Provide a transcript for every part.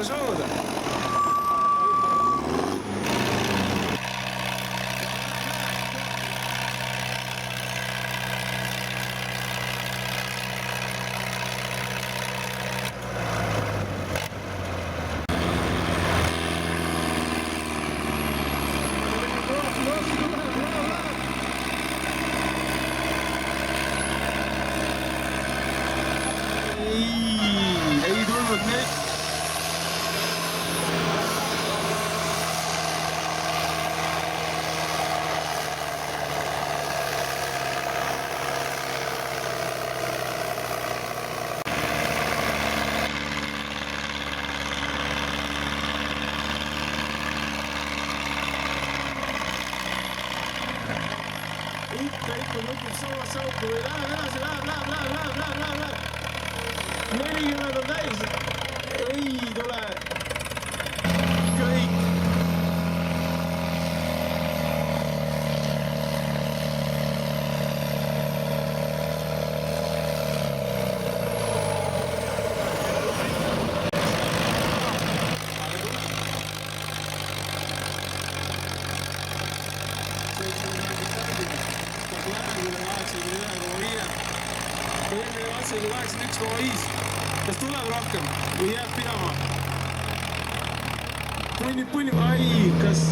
show'd. Ei tulnud neid. Ikka lõpub samasse auku või läheb edasi, läheb. 40 on täis. Ei tule. Kõik. Eelmine katse oli 81,5. Kas tuleb rohkem või jääb pidama? Punni. Ai, kas...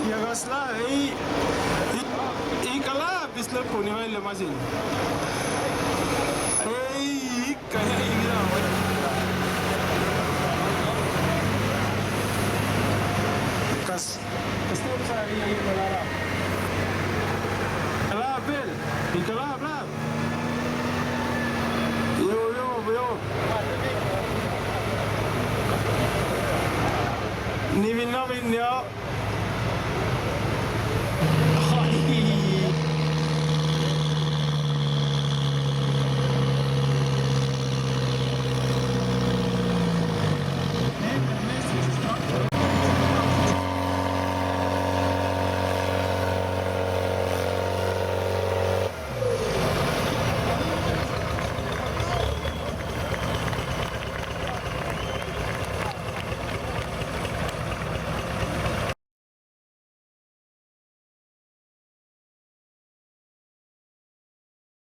Ja kas läheb? Ikka läheb vist lõpuni välja masin. Ei, ikka jäi midagi. Kas tuleb 150 ära? Läheb veel. Ikka läheb. Joob. Nii vinna ja...